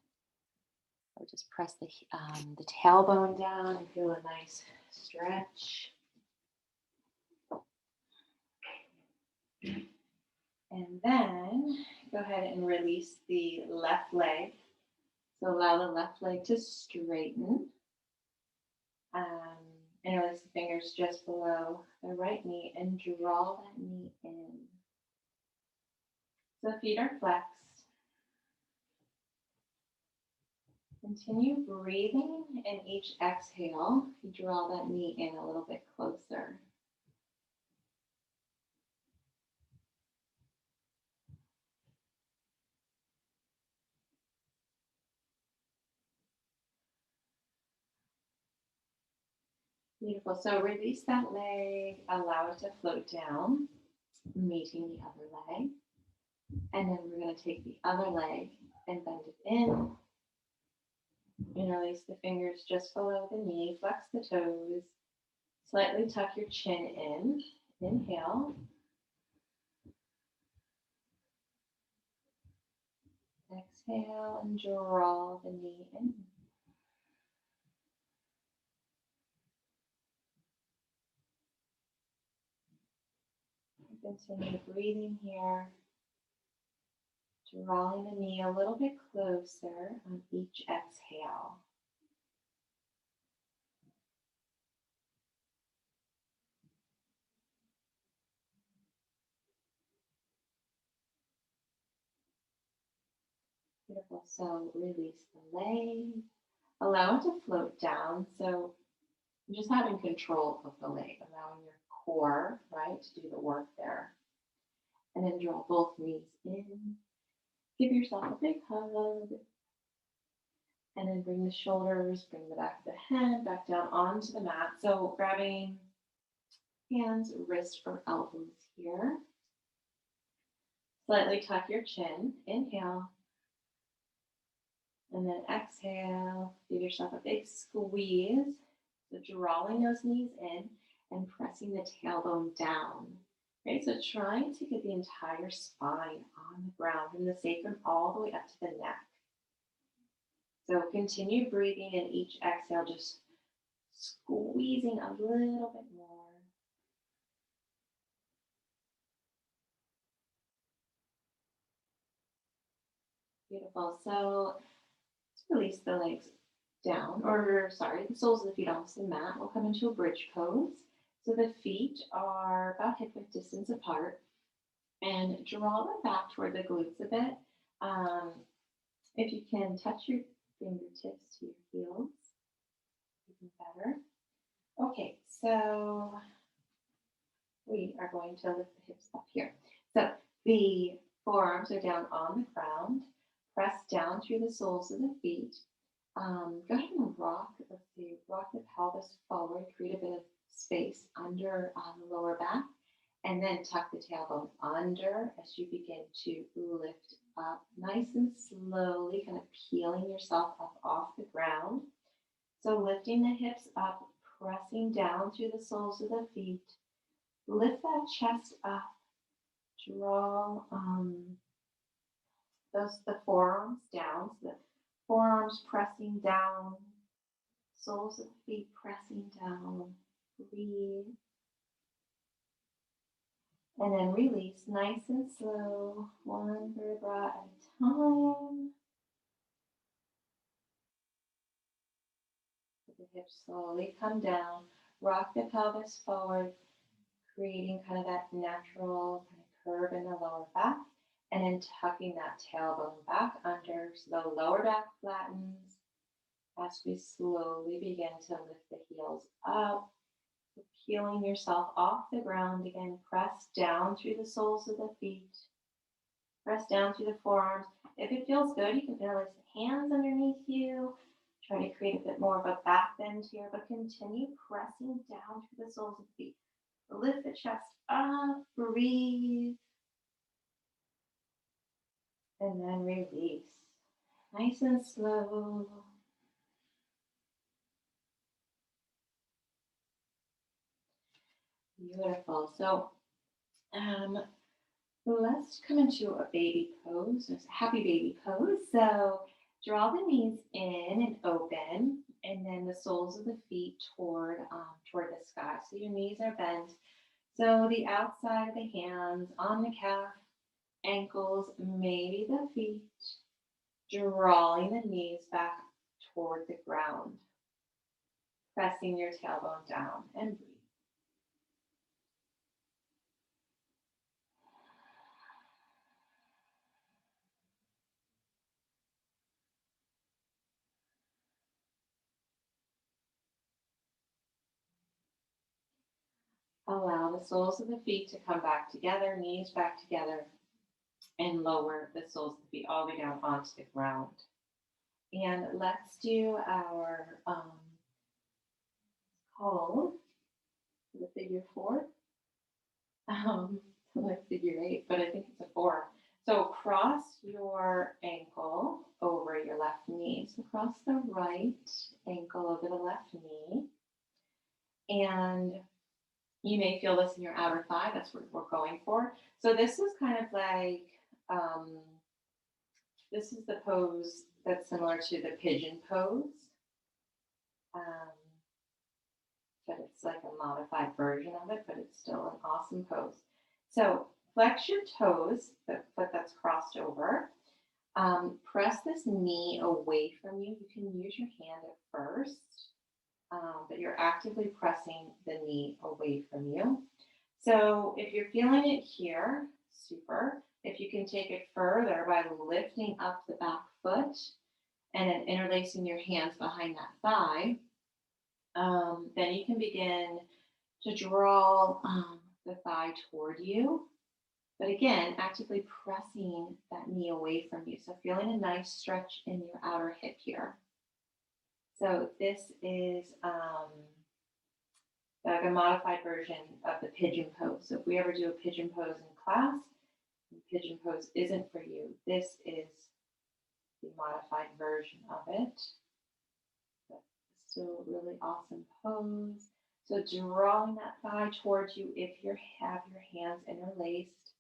Or just press the tailbone down and feel a nice stretch. And then go ahead and release the left leg. So allow the left leg to straighten. And release the fingers just below the right knee and draw that knee in. So feet are flexed. Continue breathing, and each exhale, you draw that knee in a little bit closer. Beautiful. So release that leg, allow it to float down, meeting the other leg. And then we're going to take the other leg and bend it in. And release the fingers just below the knee. Flex the toes. Slightly tuck your chin in. Inhale. Exhale and draw the knee in. Continue breathing here. Drawing the knee a little bit closer on each exhale. Beautiful. So release the leg. Allow it to float down. So just having control of the leg, allowing your core, right, to do the work there. And then draw both knees in. Give yourself a big hug. And then bring the shoulders, bring the back of the head back down onto the mat. So grabbing hands, wrists, or elbows here. Slightly tuck your chin. Inhale. And then exhale. Give yourself a big squeeze. So drawing those knees in and pressing the tailbone down. Okay, so trying to get the entire spine on the ground from the sacrum all the way up to the neck. So continue breathing in each exhale, just squeezing a little bit more. Beautiful. So let's release the legs down, the soles of the feet onto the mat. We'll come into a bridge pose. So the feet are about hip width distance apart, and draw them back toward the glutes a bit. If you can touch your fingertips to your heels, even better. Okay, so we are going to lift the hips up here. So the forearms are down on the ground. Press down through the soles of the feet. Go ahead and rock the pelvis forward, create a bit of space under on the lower back, and then tuck the tailbone under as you begin to lift up nice and slowly, kind of peeling yourself up off the ground. So lifting the hips up, pressing down through the soles of the feet. Lift that chest up. Draw the forearms down. So the forearms pressing down. Soles of the feet pressing down. Breathe. And then release nice and slow, one vertebra at a time. Let the hips slowly come down. Rock the pelvis forward, creating kind of that natural kind of curve in the lower back. And then tucking that tailbone back under so the lower back flattens as we slowly begin to lift the heels up. Peeling yourself off the ground again. Press down through the soles of the feet. Press down through the forearms. If it feels good, you can interlace the hands underneath you. Try to create a bit more of a back bend here, but continue pressing down through the soles of the feet. Lift the chest up, breathe, and then release. Nice and slow. Beautiful. So let's come into a baby pose, a happy baby pose. So draw the knees in and open, and then the soles of the feet toward the sky. So your knees are bent. So the outside of the hands on the calf, ankles, maybe the feet, drawing the knees back toward the ground, pressing your tailbone down and breathe. Allow the soles of the feet to come back together, knees back together, and lower the soles of the feet all the way down onto the ground. And let's do our called the figure four, like figure eight, but I think it's a four. So cross your ankle over your left knee. So cross the right ankle over the left knee. And you may feel this in your outer thigh. That's what we're going for. So this is kind of like, this is the pose that's similar to the pigeon pose. But it's like a modified version of it, but it's still an awesome pose. So flex your toes, the foot that's crossed over. Press this knee away from you. You can use your hand at first, but you're actively pressing the knee away from you. So if you're feeling it here, super. If you can take it further by lifting up the back foot and then interlacing your hands behind that thigh, then you can begin to draw the thigh toward you. But again, actively pressing that knee away from you. So feeling a nice stretch in your outer hip here. So this is like a modified version of the pigeon pose. So if we ever do a pigeon pose in class, and pigeon pose isn't for you, this is the modified version of it. But still a really awesome pose. So drawing that thigh towards you if you have your hands interlaced.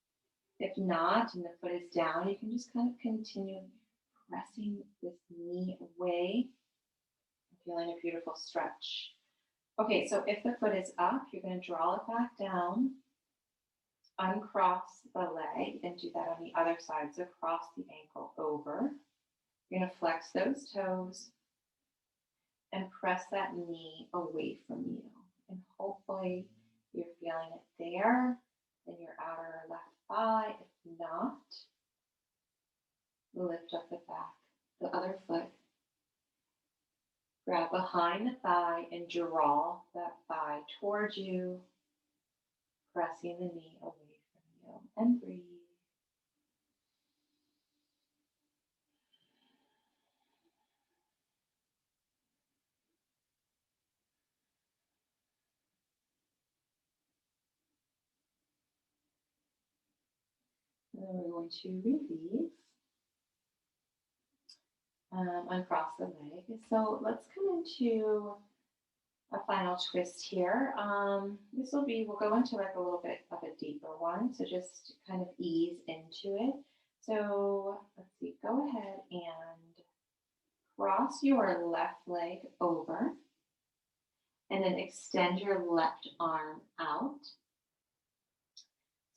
If not, and the foot is down, you can just kind of continue pressing this knee away, feeling a beautiful stretch. Okay, so if the foot is up, you're going to draw it back down, uncross the leg, and do that on the other side. So cross the ankle over. You're going to flex those toes and press that knee away from you. And hopefully you're feeling it there in your outer left thigh. If not, lift up the back, the other foot. Grab behind the thigh and draw that thigh towards you, pressing the knee away from you, and breathe. And then we're going to release. Uncross the leg. So let's come into a final twist here. This will be, we'll go into like a little bit of a deeper one. So just kind of ease into it. So let's see, go ahead and cross your left leg over and then extend your left arm out.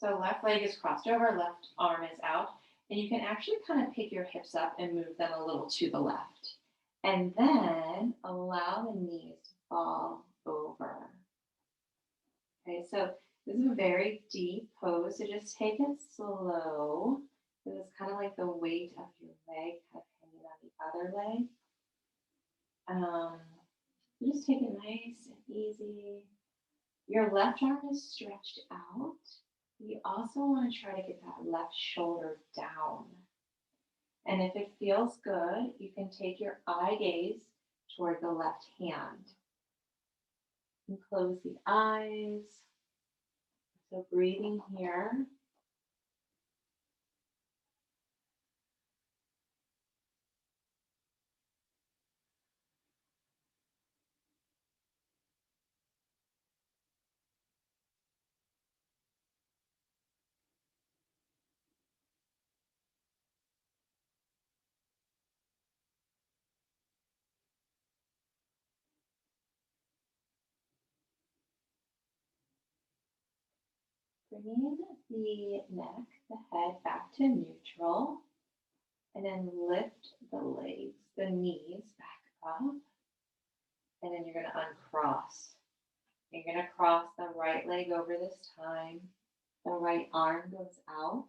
So left leg is crossed over, left arm is out, and you can actually kind of pick your hips up and move them a little to the left. And then allow the knees to fall over. Okay, so this is a very deep pose, so just take it slow. This is kind of like the weight of your leg kind of hanging on the other leg. Just take it nice and easy. Your left arm is stretched out. You also want to try to get that left shoulder down. And if it feels good, you can take your eye gaze toward the left hand. And close the eyes. So breathing here. Bringing the neck, the head back to neutral. And then lift the legs, the knees back up. And then you're going to uncross. You're going to cross the right leg over this time. The right arm goes out.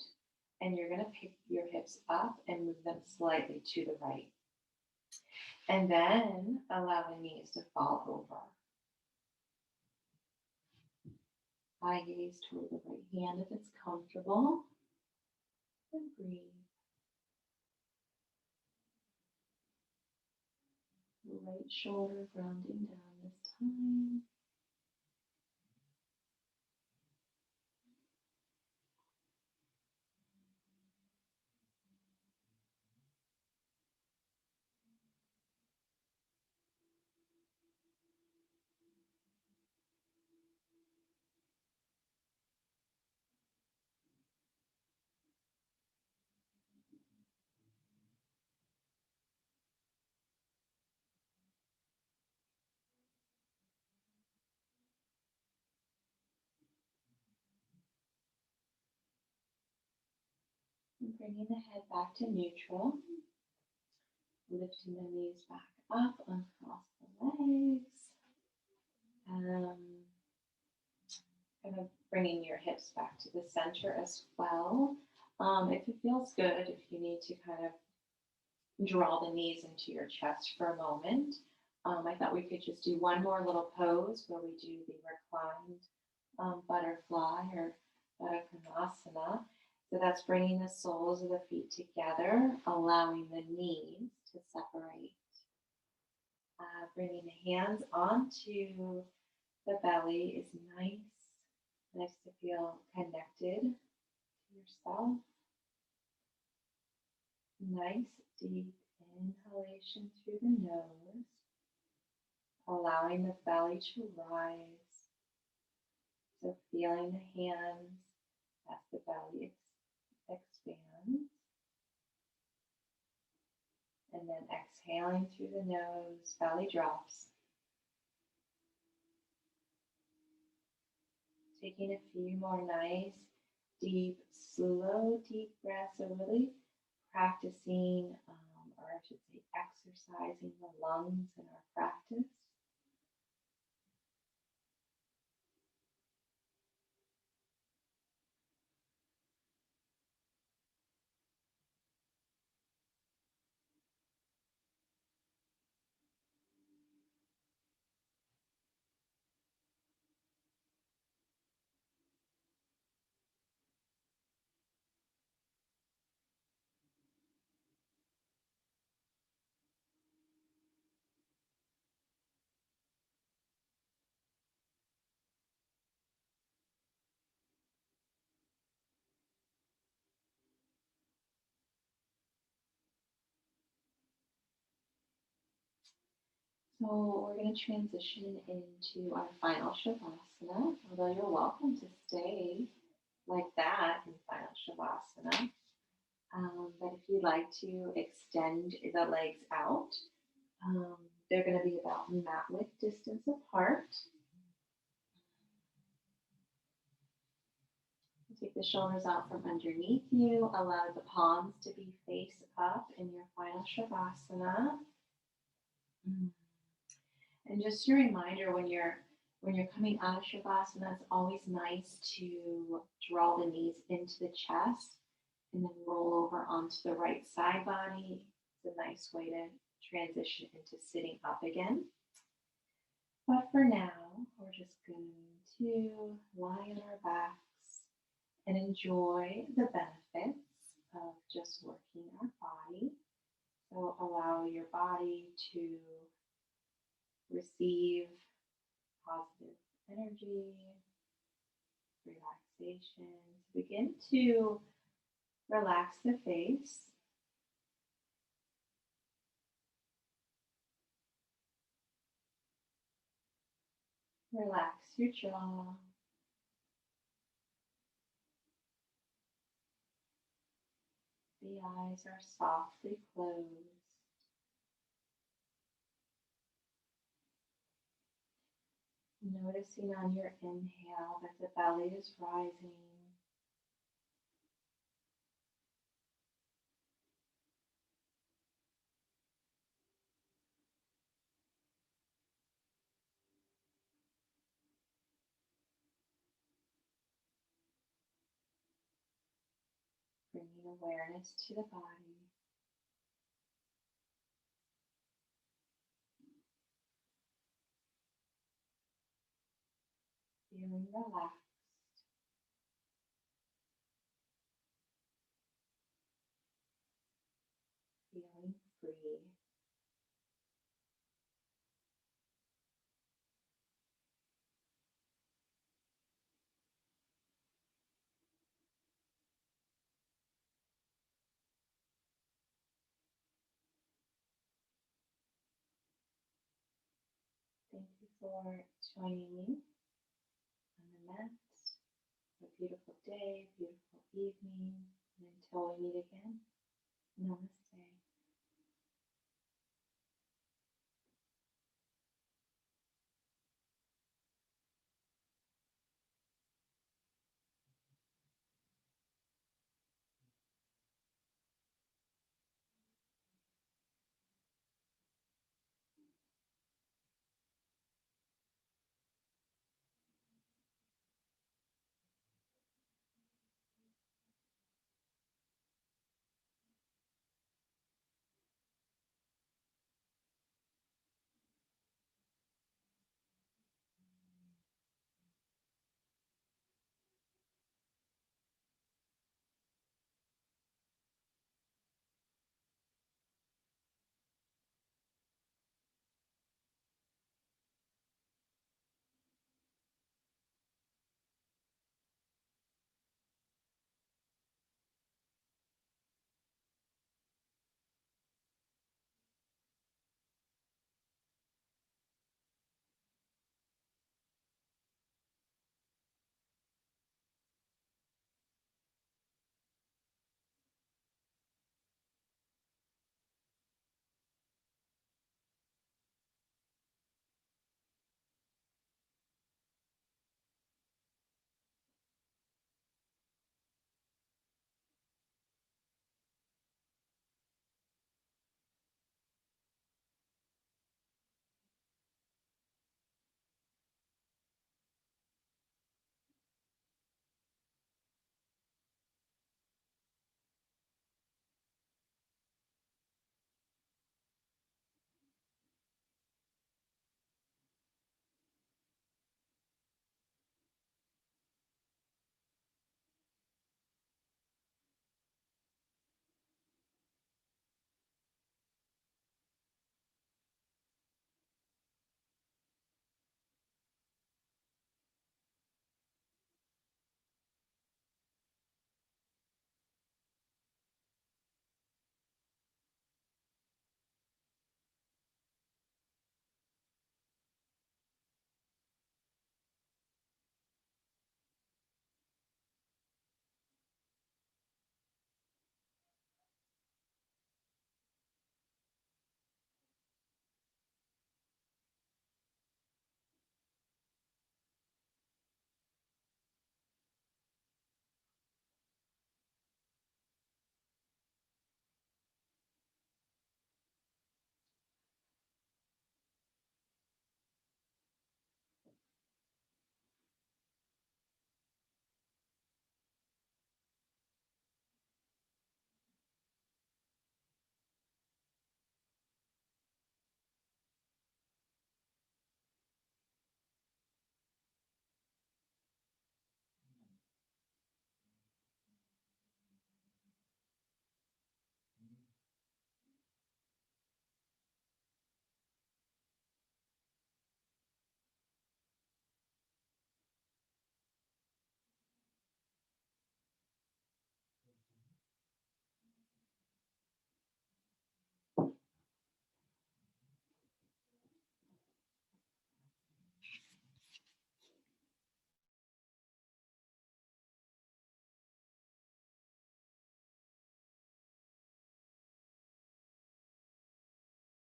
And you're going to pick your hips up and move them slightly to the right. And then allow the knees to fall over. Eye gaze toward the right hand if it's comfortable. And breathe. The right shoulder grounding down this time. And bringing the head back to neutral. Lifting the knees back up, uncross the legs. Kind of bringing your hips back to the center as well. If it feels good, if you need to kind of draw the knees into your chest for a moment, I thought we could just do one more little pose where we do the reclined butterfly or Baddha Konasana. So that's bringing the soles of the feet together, allowing the knees to separate. Bringing the hands onto the belly is nice. Nice to feel connected to yourself. Nice deep inhalation through the nose, allowing the belly to rise. So feeling the hands as the belly expands. And then exhaling through the nose, belly drops. Taking a few more nice, deep, slow, deep breaths. So really practicing, or I should say exercising the lungs in our practice. So we're going to transition into our final Shavasana, although you're welcome to stay like that in final Shavasana. But if you'd like to extend the legs out, they're going to be about mat width distance apart. Take the shoulders out from underneath you. Allow the palms to be face up in your final Shavasana. Mm. And just a reminder, when you're coming out of Shavasana, it's always nice to draw the knees into the chest and then roll over onto the right side body. It's a nice way to transition into sitting up again. But for now, we're just going to lie on our backs and enjoy the benefits of just working our body. So allow your body to receive positive energy, relaxation. Begin to relax the face. Relax your jaw. The eyes are softly closed. Noticing on your inhale that the belly is rising. Bringing awareness to the body. Feeling relaxed. Feeling free. Thank you for joining me on the mat. A beautiful day, beautiful evening, and until we meet again, namaste.